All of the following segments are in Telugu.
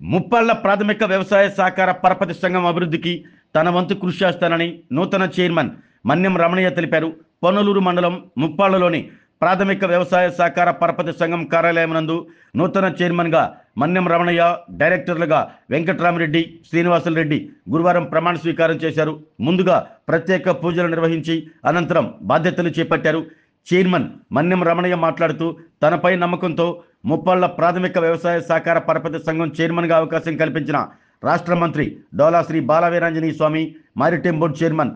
ముప్పాళ్ల ప్రాథమిక వ్యవసాయ సహకార పరపతి సంఘం అభివృద్ధికి తన వంతు కృషి చేస్తానని నూతన చైర్మన్ మన్యం రమణయ్య తెలిపారు. పొన్నలూరు మండలం ముప్పాళ్లలోని ప్రాథమిక వ్యవసాయ సహకార పరపతి సంఘం కార్యాలయం నందు నూతన చైర్మన్గా మన్యం రమణయ్య, డైరెక్టర్లుగా వెంకట్రామిరెడ్డి, శ్రీనివాసులరెడ్డి గురువారం ప్రమాణ స్వీకారం చేశారు. ముందుగా ప్రత్యేక పూజలు నిర్వహించి అనంతరం బాధ్యతలు చేపట్టారు. చైర్మన్ మన్యం రమణయ్య మాట్లాడుతూ తనపై నమ్మకంతో ముప్పాళ్ల ప్రాథమిక వ్యవసాయ సహకార పరపతి సంఘం చైర్మన్గా అవకాశం కల్పించిన రాష్ట్ర మంత్రి డోలా శ్రీ బాలవీరాంజనేయ స్వామి, మారిటైమ్ బోర్డు చైర్మన్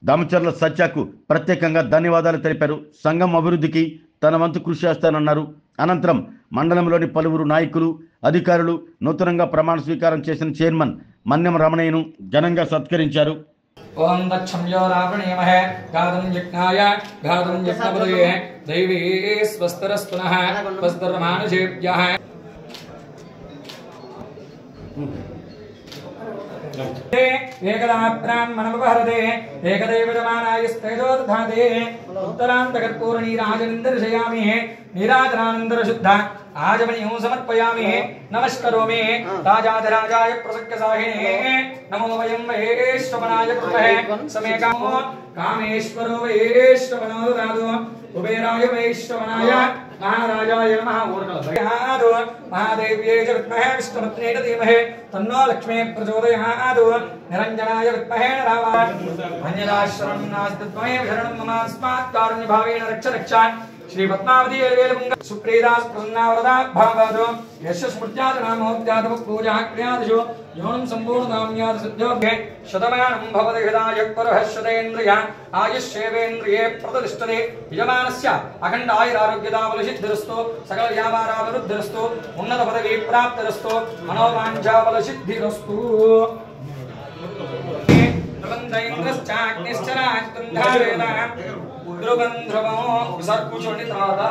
దామచర్ల సత్యాకు ప్రత్యేకంగా ధన్యవాదాలు తెలిపారు. సంఘం అభివృద్ధికి తన వంతు కృషి చేస్తానన్నారు. అనంతరం మండలంలోని పలువురు నాయకులు, అధికారులు నూతనంగా ప్రమాణ స్వీకారం చేసిన చైర్మన్ మన్యం రమణయ్యను ఘనంగా సత్కరించారు. ఓం దక్షమ్యో రావణీమహే గాదం యజ్ఞాయ గాదం యజ్ఞపదయే దైవీ స్వస్తరస్తునః స్వస్తరమానుషేభ్యః ఏకదా బ్రాహ్మణముపహరతే ఏకదైవజమానాయస్తేజోదధాతే ఉత్తరాంతకర్పూరనీరాజనిందర్శయామి నీరాజనానందరశుద్ధ ఆజమనీయం సమర్పయామి నమస్కరోమి రాజాధిరాజాయ ప్రసక్యసాహినే నమో వయం వైశ్రవణాయ కుర్మహే సమేకామో కామేశ్వరో వైశ్రవణో దదాతు కుబేరాయ వైశ్రవణాయ महाराजाय नमः ऊर्कलभयादो महादेव्यै च विद्महे विष्णुपत्न्यै च धीमहि तन्नो लक्ष्मी प्रचोदयात् निरञ्जनाय विद्महे रावाय अन्यदाशरणं नास्ति त्वमेव शरणं मम अस्मात् कारुण्यभावेन रक्ष रक्ष श्री पद्मावती एवेलमुंग सुप्रीदास प्रसन्नावरदा भावदो यस्य स्मृत्याद नामोत्याद पूजा क्रियादिषु योनं सम्पूर्णनाम्याद सिद्धोभे शतमानं भवति हृदाय परहर्षदेन्द्रिय आयुष्येवेन्द्रिये प्रतिष्ठते यजमानस्य अखण्ड आयुरारोग्यदाबलसिद्धिरस्तु सकल व्यापाराभिवृद्धिरस्तु उन्नत पदवी प्राप्तिरस्तु मनोवाञ्छाबलसिद्धिरस्तु प्रबन्धैन्द्रश्चाग्निश्चराग्निन्धारेण ध्रुवं ध्रुवो विसर्कुचोनितादा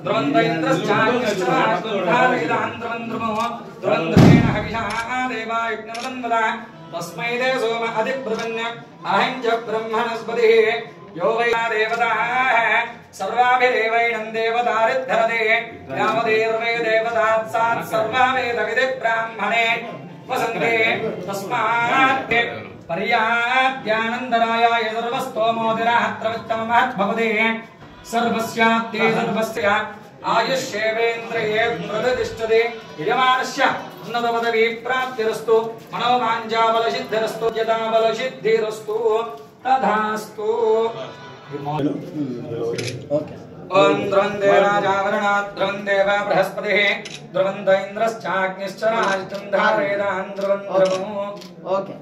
ध्रुवन्द्रश्चाग्निश्चराग्निन्धारेण ध्रुवं ध्रुवो ध्रुवन्द्रेण हविषा देवायज्ञवदन्वदा तस्मै ते सोम अधिब्रवण्य अहं च ब्रह्मणस्पतिः यो वै देवताः सर्वाभिरेवैनं देवतारिद्धरते यावदेर्वै देवतात् सात् सर्वावेदविदे ब्राह्मणे वसन्ते तस्मात् पर्याप्त्यानन्दराय सर्वस्तोमोदिरात्रवित्तमहद्भवते सर्वस्यात्ते सर्वस्य आयुष्येवेन्द्रिये प्रतिष्ठते यजमानस्य उन्नतपदवी प्राप्तिरस्तु मनोवाञ्छाबलसिद्धिरस्तु यदाबलसिद्धिरस्तु तथास्तु ओम ध्रुवन्ते राजावरणात् ध्रुवन्देव बृहस्पतिः ध्रुवन्त इन्द्रश्चाग्निश्च राजतं धारयेदान् ध्रुवं ध्रुवम् ओके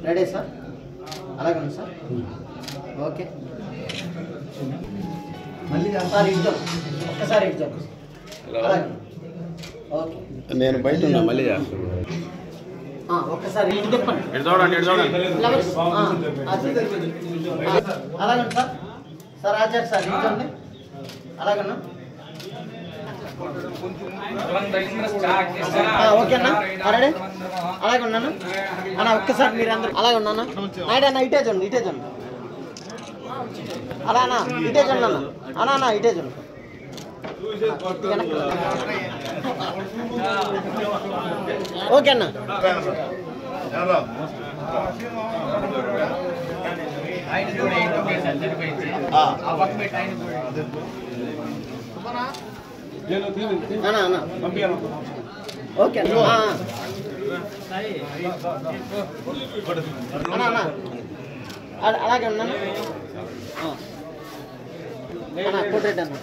రెడీ సార్ అలాగే సార్ ఓకే మళ్ళీ సార్ ఇద్దాం ఒక్కసారి ఇద్దాం అలాగే ఓకే నేను బయట ఉన్నా మళ్ళీ చేస్తాను ఒక్కసారి చెప్పండి అలాగే సార్ సార్ ఆచార్య సార్ ఇద్దండి అలాగన్నా ఓకేనా రెడీ అలాగే ఉన్నాను అన్న ఒక్కసారి మీరు అందరూ అలాగే ఉన్నాను నాయుడు అన్న ఇటే చూడండి ఇటే చూడండి అలా అన్న ఇటే చూడండి అన్న అన్న అన్న ఇటే చూడండి ఓకే అన్న ఓకే అలాగే ఉన్నాను కొట్టండి అన్న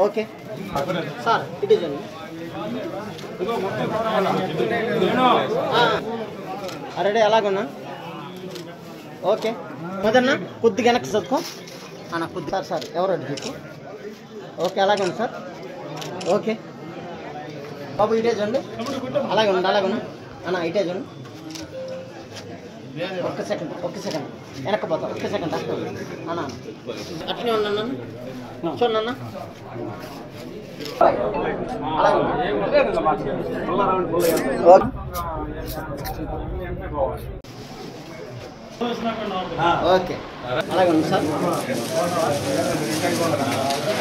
ఓకే సార్ ఇటు చూడండి రెడీ అలాగే ఉన్నా ఓకే మొదన్న కొద్దిగా వెనక్కి చదువుకో అన్న కొద్ది సార్ సార్ ఎవరు అడిగి ఓకే అలాగే ఉంది సార్ ఓకే బాబు ఇటే చూడండి అలాగే ఉంది అలాగే ఉన్నా అన్న ఇటే చూడండి ఒక్క సెకండ్ వెనక్కిపోతా ఒక్క సెకండ్ అన్న అట్లనే ఉన్నాను చూడండి అన్న అలాగే ఓకే అలాగే ఉంది సార్.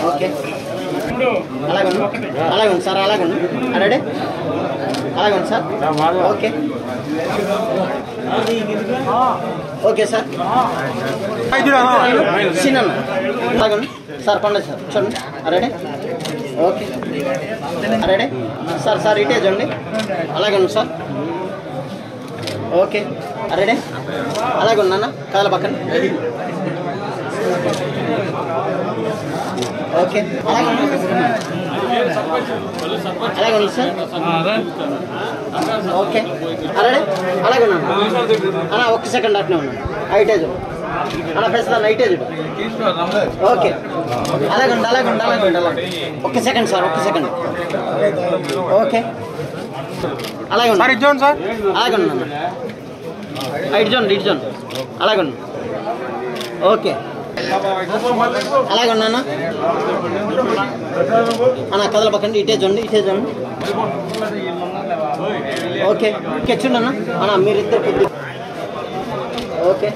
ఓకే అలాగే ఉంది అలాగే ఉంది సార్. అలాగే ఉంది రెడీ అలాగే ఉంది సార్. Okay okay sir. చిన్న అలాగే ఉంది సార్. పండుగ సార్ చూడండి ready. Okay ready sir. Sir ఇటే చూడండి అలాగే ఉంది సార్. ఓకే రెడీ అలాగే ఉన్నా కదల పక్కన. ఓకే అలాగే అలాగే ఉంది సార్. ఓకే రెడీ అలాగే ఉన్నాను అన్న. ఒక్క సెకండ్ అట్నే ఉన్నాను. ఐటేజ్ అన్న ప్రస్తుతం ఐటేజ్. ఓకే అలాగే ఉండి అలాగే ఉండి అలాగే ఉండి అలాగే. ఒక్క సెకండ్ సార్ ఒక్క సెకండ్. ఓకే అలాగే ఉంది సార్. అలాగే ఉన్నాను. ఇటు జోన్ అలాగే ఉన్నా. ఓకే అలాగే ఉన్నానా అన్న కదల పక్కండి. ఇటే చూడండి ఓకే చూడన్నా అన్న మీరిద్దరు కొద్ది. ఓకే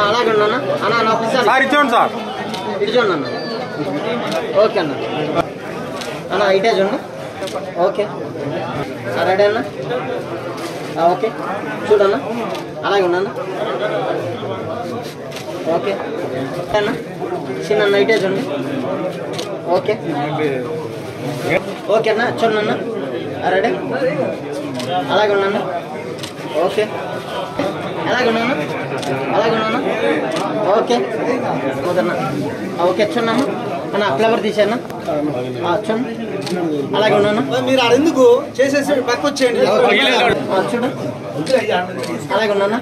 అలాగే ఉన్నానా అన్న నా ఒకసారి ఇటు చూడండి అన్న. ఓకే అన్న అన్న ఇటే చూడండి. ఓకే రెడీ అన్న. ఓకే చూడన్నా అలాగే ఉన్నానా. ఓకే అన్న చిన్న నైటే చూడండి. ఓకే ఓకే అన్న చూడన్నా రెడీ అలాగే ఉన్నానా. ఓకే అలాగే ఉన్నానా ఓకే కుదరన్నా. ఓకే చూడన్నా అన్న ఫ్లవర్ తీసానా చూడండి అలాగే ఉన్నానా. మీరు ఎందుకు చేసేసి పక్క వచ్చేయండి. చూడు అలాగే ఉన్నానా.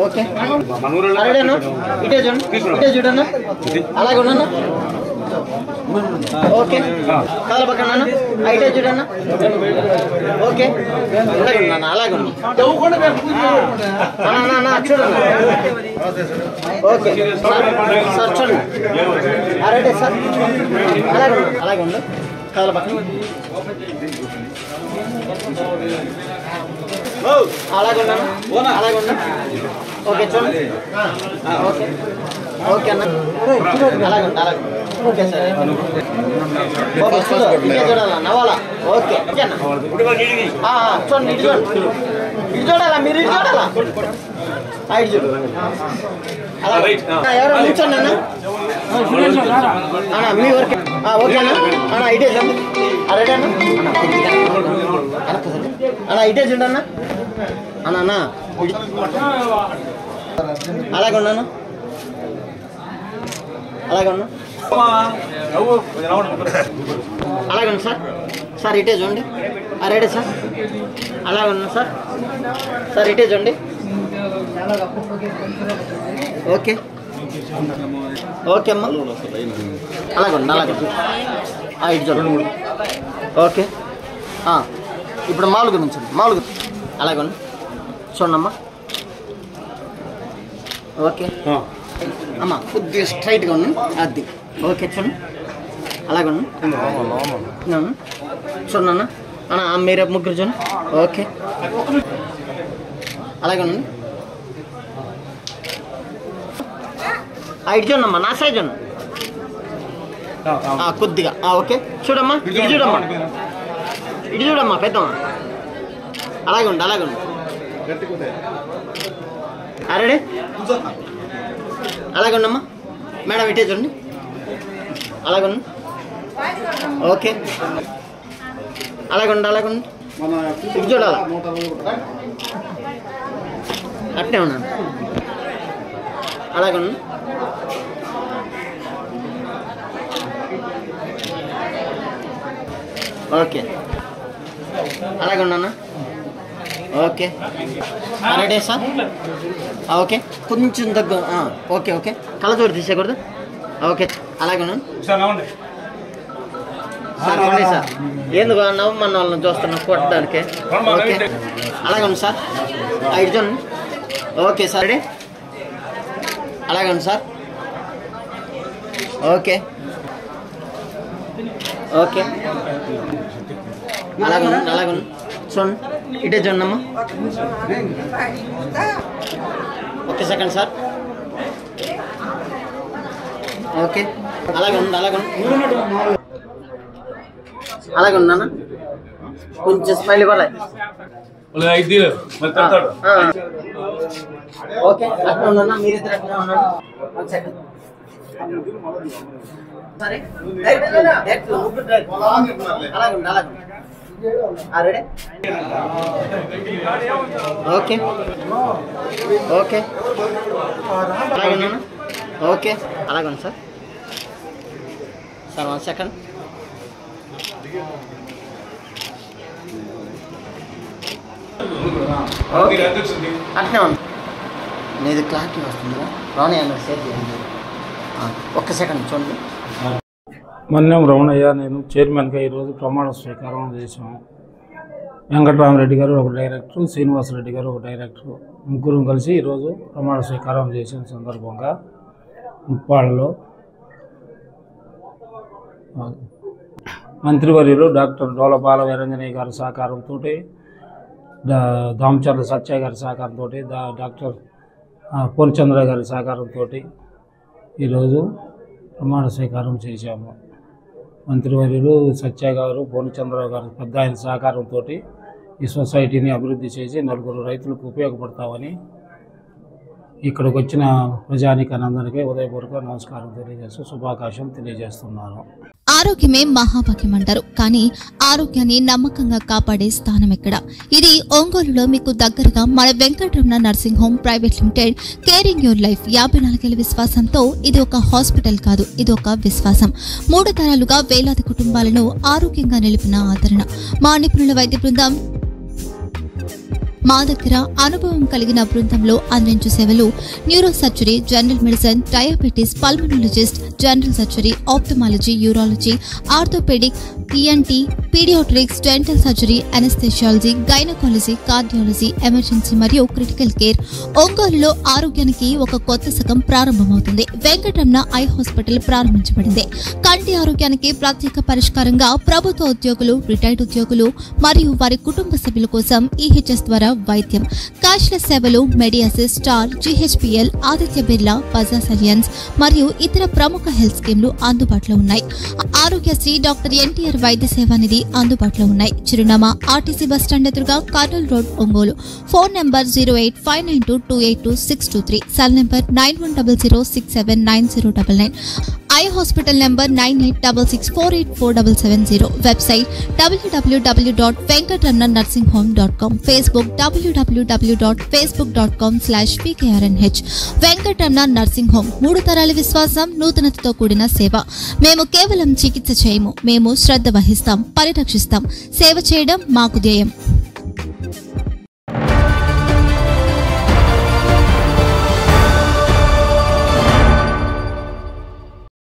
ఓకే అరేడేనా ఇటే చూడన్నా అలాగే ఉన్నానా. ఓకే కాల పక్కన ఇటే చూడన్నా. ఓకే అలాగే ఉన్నాను అలాగే ఉన్నా చూడన్నా. ఓకే సార్ చూడండి అరేడే సార్ అలాగే ఉండు కాల పక్కన. అలాగే ఉన్నాను అలాగే ఉన్నా. ఓకే చూడండి. ఓకే ఓకే అన్న అలాగే అలాగే. ఓకే సార్ ఓకే చూడాలా నవ్వాలా. ఓకే అన్న చూడండి ఇటు చూడాలా మీరు ఇటు చూడాలా. ఇటు చూడు ఎవరో కూర్చోండి అన్న మీ వర్క్. ఓకే అన్న ఇటే చూడండి రెడీ అన్న ఇటే చూడన్న అన్న అలాగే ఉన్నాను అలాగే ఉన్నా అలాగే ఉన్నా సార్. సార్ ఇటే చూడండి రెడీ సార్ అలాగే ఉన్నా సార్. సార్ ఇటే చూడండి. ఓకే ఓకే అమ్మా అలాగే ఉండి అలాగే ఇటు చూడండి. ఓకే ఇప్పుడు మామూలుగా ఉంచండి మామూలుగా అలాగే ఉండి చూడమ్మా. ఓకే అమ్మా కొద్దిగా స్ట్రైట్గా ఉన్నాను అది. ఓకే చూడండి అలాగే ఉన్నాను చూడన్నా అన్న మీరే ముగ్గురు చూడండి. ఓకే అలాగే ఉండి ఇటు చూడమ్మా నా సైజ్ చూడండి కొద్దిగా. ఓకే చూడమ్మా ఇటు చూడమ్మా పెద్దమ్మా అలాగే ఉండి రెడీ అలాగే ఉండమ్మా. మేడం ఇటే చూడండి అలాగే ఉండి. ఓకే అలాగే ఉండి ఇటు చూడాలా అట్నే ఉన్నాను అలాగే ఉండి. ఓకే అలాగే ఉన్నానా. Okay ready sir. ఓకే కొంచెం దగ్గర. ఓకే ఓకే కళ్ళజోడు తీసేయకూడదు. ఓకే అలాగే ఉన్నాను సార్. రండి సార్ ఎందుకు నవ్వమన్న వాళ్ళని చూస్తున్నా కొట్టడానికి. ఓకే అలాగే ఉంది సార్ ఇటు చూడండి. ఓకే సార్ రెడీ అలాగే ఉంది సార్. ఓకే ఓకే అలాగే ఉంది చూడండి ఇటే చూడండి అమ్మా. Okay second sir. ఓకే అలాగే ఉంది, అలాగే ఉన్నానా? కొంచెం స్మైల్ ఇవ్వాలి. ఓకే అట్లా ఉన్నా, మీరిద్దరు అట్లా ఉన్నాడు. సరే అలాగే ఉంది, అలాగే రెడీ. ఓకే ఓకే అలాగే ఉన్నానా? ఓకే అలాగే ఉంది సార్. Sir 1 second. అట్నే ఉంది. నీది క్లారిటీ వస్తుందా? రాని అన్నారు సేఫ్ చేయండి. ఒక్క సెకండ్ చూడండి. మన్యం రమణయ్య, నేను చైర్మన్గా ఈరోజు ప్రమాణ స్వీకారం చేశాము. వెంకటరామరెడ్డి గారు ఒక డైరెక్టర్, శ్రీనివాసరెడ్డి గారు ఒక డైరెక్టర్, ముగ్గురు కలిసి ఈరోజు ప్రమాణ స్వీకారం చేసిన సందర్భంగా ముప్పాళ్ళలో మంత్రివర్యులు డాక్టర్ డోల బాల వీరంజనేయ గారి సహకారంతో, దామచర్ల సత్య గారి సహకారంతో, డాక్టర్ పూర్ణచంద్ర గారి సహకారంతో ఈరోజు ప్రమాణ స్వీకారం చేశాము. మంత్రివర్యులు సత్య గారు, పూర్ణచంద్ర గారు పెద్ద ఆయన సహకారంతో ఈ సొసైటీని అభివృద్ధి చేసి నలుగురు రైతులకు ఉపయోగపడతామని ఇక్కడికి వచ్చిన ప్రజానికానందరికీ ఉదయపూర్వక నమస్కారం తెలియజేస్తూ శుభాకాంక్షలు తెలియజేస్తున్నాను. ఆరోగ్యమే మహాభాగ్యం అంటారు, కానీ ఆరోగ్యాన్ని నమ్మకంగా కాపాడే స్థానం ఎక్కడ? ఇది ఒంగోలులో మీకు దగ్గరగా మన Venkataramana nursing home private limited. Caring your life 54 ఏళ్ల విశ్వాసంతో ఇది ఒక హాస్పిటల్ కాదు, ఇది ఒక విశ్వాసం. 3 తరాలుగా వేలాది కుటుంబాలను ఆరోగ్యంగా నిలిపిన ఆదరణ. మా నిపుణుల వైద్య బృందం మా దగ్గర అనుభవం కలిగిన బృందంలో అందించే సేవలు neuro surgery, general medicine, diabetes, pulmonologist, general surgery, ophthalmology, urology, orthopaedic, ENT, paediatrics, dental surgery, anaesthesiology, gynaecology, cardiology, emergency మరియు క్రిటికల్ కేర్. ఒంగోలులో ఆరోగ్యానికి ఒక కొత్త శకం ప్రారంభమవుతుంది. వెంకటరమణ ఐ హాస్పిటల్ ప్రారంభించబడింది. కంటి ఆరోగ్యానికి ప్రత్యేక పరిష్కారంగా ప్రభుత్వ ఉద్యోగులు, రిటైర్డ్ ఉద్యోగులు మరియు వారి కుటుంబ సభ్యుల కోసం ఈహెచ్ఎస్ ద్వారా వైద్యం, క్యాష్లెస్ సేవలు, మెడియాసిస్, స్టార్, జీహెచ్పిఎల్, ఆదిత్య బిర్లా, బజాజ్ అలియన్స్ మరియు ఇతర ప్రముఖ హెల్త్ స్కీమ్లు అందుబాటులో ఉన్నాయి. ఆరోగ్యశ్రీ, డాక్టర్ ఎన్టీఆర్ వైద్య సేవానిధి అందుబాటులో ఉన్నాయి. చిరునామా ఆర్టీసీ బస్టాండ్ ఎదురుగా, Kurnool road, Ongole. Phone number 08592282623, cell number 9100679099, eye hospital number 9866484770, website www.venkatramanarsinghome.com, Facebook www.facebook.com/pkrnh. Venkataramana nursing home, 3 తరాల విశ్వాసం, నూతనతతో కూడిన సేవ. మేము కేవలం చికిత్స చేయము, మేము శ్రద్ధ వహిస్తాం, పరిరక్షిస్తాం. సేవ చేయడం మాకు ధ్యేయం.